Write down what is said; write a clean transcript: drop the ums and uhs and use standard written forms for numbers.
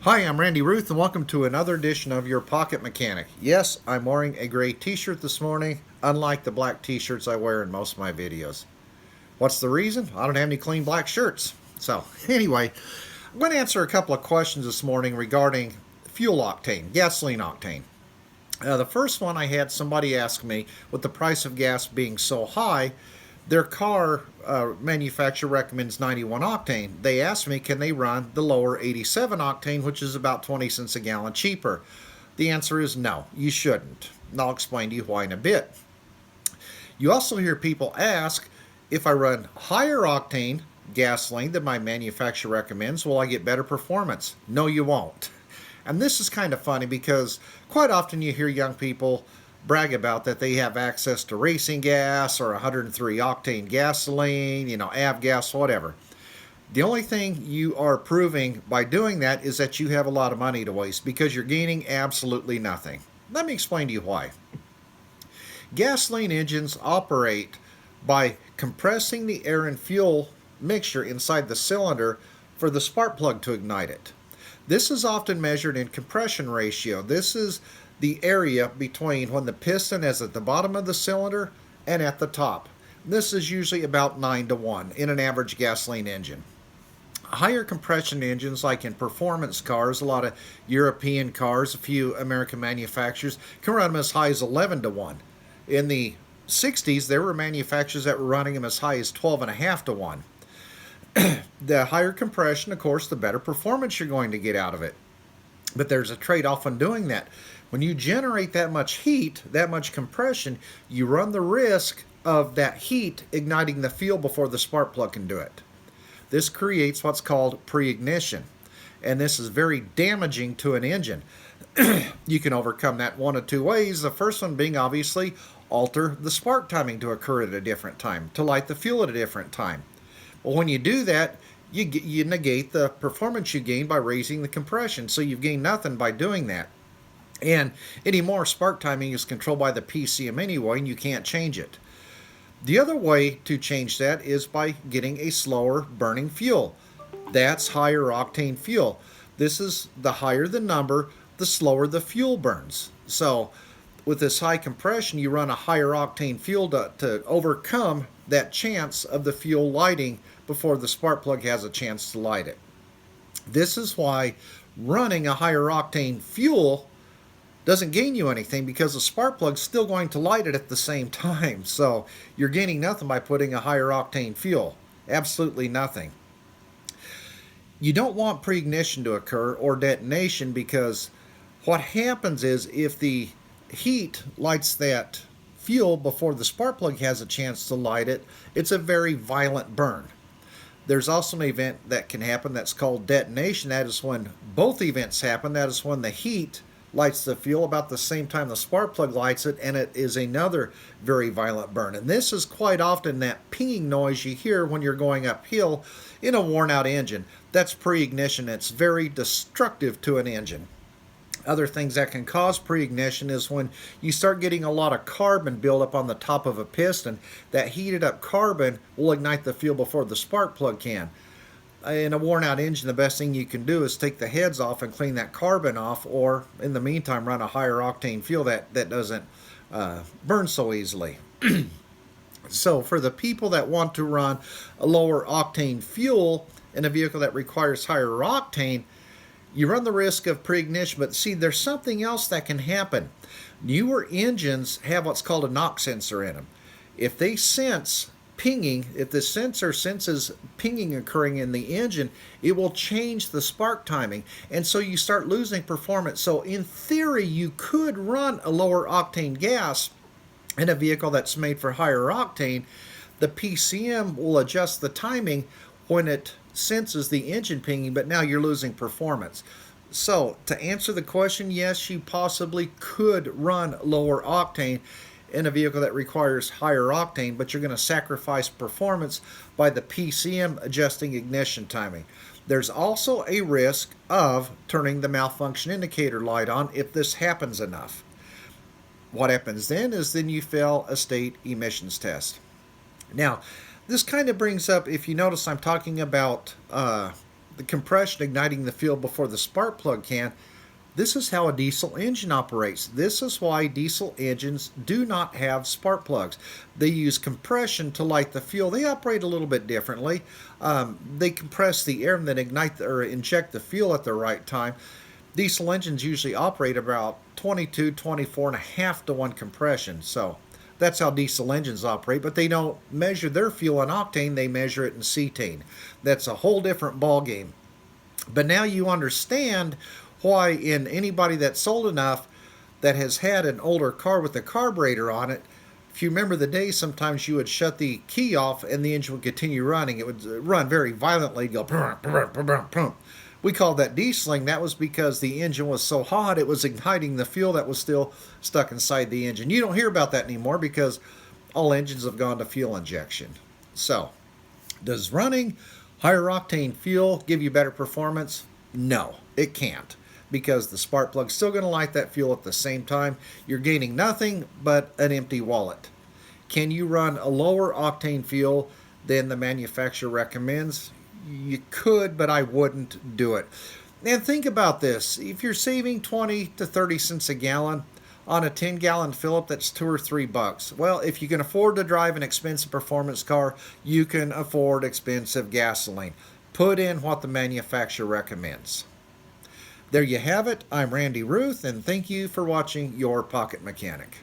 Hi, I'm Randy Ruth, and welcome to another edition of Your Pocket Mechanic. Yes, I'm wearing a gray t-shirt this morning, unlike the black t-shirts I wear in most of my videos. What's the reason? I don't have any clean black shirts. So, anyway, I'm going to answer a couple of questions this morning regarding fuel octane, gasoline octane. The first one I had somebody ask me, with the price of gas being so high, their car manufacturer recommends 91 octane. They asked me, can they run the lower 87 octane, which is about 20 cents a gallon cheaper? The answer is no, you shouldn't. And I'll explain to you why in a bit. You also hear people ask, if I run higher octane gasoline than my manufacturer recommends, will I get better performance? No, you won't. And this is kind of funny because quite often you hear young people brag about that they have access to racing gas or 103 octane gasoline, avgas, whatever. The only thing you are proving by doing that is that you have a lot of money to waste because you're gaining absolutely nothing. Let me explain to you why. Gasoline engines operate by compressing the air and fuel mixture inside the cylinder for the spark plug to ignite it. This is often measured in compression ratio. This is the area between when the piston is at the bottom of the cylinder and at the top. This is usually about 9-to-1 in an average gasoline engine. Higher compression engines, like in performance cars, a lot of European cars, a few American manufacturers, can run them as high as 11-to-1. In the 60s, there were manufacturers that were running them as high as 12.5-to-1. The higher compression, of course, the better performance you're going to get out of it. But there's a trade-off in doing that. When you generate that much heat, that much compression, you run the risk of that heat igniting the fuel before the spark plug can do it. This creates what's called pre-ignition, and this is very damaging to an engine. You can overcome that one of two ways. The first one being obviously alter the spark timing to occur at a different time, to light the fuel at a different time. Well, when you do that, you negate the performance you gain by raising the compression, so you've gained nothing by doing that. And anymore, spark timing is controlled by the PCM anyway, and you can't change it. The other way to change that is by getting a slower burning fuel. That's higher octane fuel. This is the higher the number, the slower the fuel burns. So with this high compression, you run a higher octane fuel to overcome that chance of the fuel lighting before the spark plug has a chance to light it. This is why running a higher octane fuel doesn't gain you anything, because the spark plug's still going to light it at the same time. So you're gaining nothing by putting a higher octane fuel. Absolutely nothing. You don't want pre-ignition to occur or detonation, because what happens is if the heat lights that fuel before the spark plug has a chance to light it, it's a very violent burn. There's also an event that can happen that's called detonation. That is when both events happen. That is when the heat lights the fuel about the same time the spark plug lights it, and it is another very violent burn. And this is quite often that pinging noise you hear when you're going uphill in a worn out engine. That's pre-ignition. It's very destructive to an engine. Other things that can cause pre-ignition is when you start getting a lot of carbon build up on the top of a piston. That heated up carbon will ignite the fuel before the spark plug can. In a worn out engine, the best thing you can do is take the heads off and clean that carbon off, or in the meantime run a higher octane fuel that doesn't burn so easily. So for the people that want to run a lower octane fuel in a vehicle that requires higher octane, you run the risk of pre-ignition. But see, there's something else that can happen. Newer engines have what's called a knock sensor in them. If they sense pinging, if the sensor senses pinging occurring in the engine, it will change the spark timing, and so you start losing performance. So in theory, you could run a lower octane gas in a vehicle that's made for higher octane. The PCM will adjust the timing when it senses the engine pinging, but now you're losing performance. So to answer the question, yes, you possibly could run lower octane in a vehicle that requires higher octane, but you're going to sacrifice performance by the PCM adjusting ignition timing. There's also a risk of turning the malfunction indicator light on if this happens enough. What happens then is you fail a state emissions test. Now, this kind of brings up, if you notice, I'm talking about the compression igniting the fuel before the spark plug can. This is how a diesel engine operates. This is why diesel engines do not have spark plugs. They use compression to light the fuel. They operate a little bit differently. They compress the air and then ignite or inject the fuel at the right time. Diesel engines usually operate about 22, 24 and a half to 1 compression. So that's how diesel engines operate, but they don't measure their fuel in octane, they measure it in cetane. That's a whole different ball game. But now you understand why in anybody that's old enough that has had an older car with a carburetor on it, if you remember the days, sometimes you would shut the key off and the engine would continue running. It would run very violently, go prum, prum, prum, prum. We called that dieseling. That was because the engine was so hot it was igniting the fuel that was still stuck inside the engine. You don't hear about that anymore because all engines have gone to fuel injection. So, does running higher octane fuel give you better performance? No, it can't, because the spark plug's still going to light that fuel at the same time. You're gaining nothing but an empty wallet. Can you run a lower octane fuel than the manufacturer recommends? You could, but I wouldn't do it. And think about this. If you're saving 20 to 30 cents a gallon on a 10-gallon fill-up, that's $2 or $3. Well, if you can afford to drive an expensive performance car, you can afford expensive gasoline. Put in what the manufacturer recommends. There you have it. I'm Randy Ruth, and thank you for watching Your Pocket Mechanic.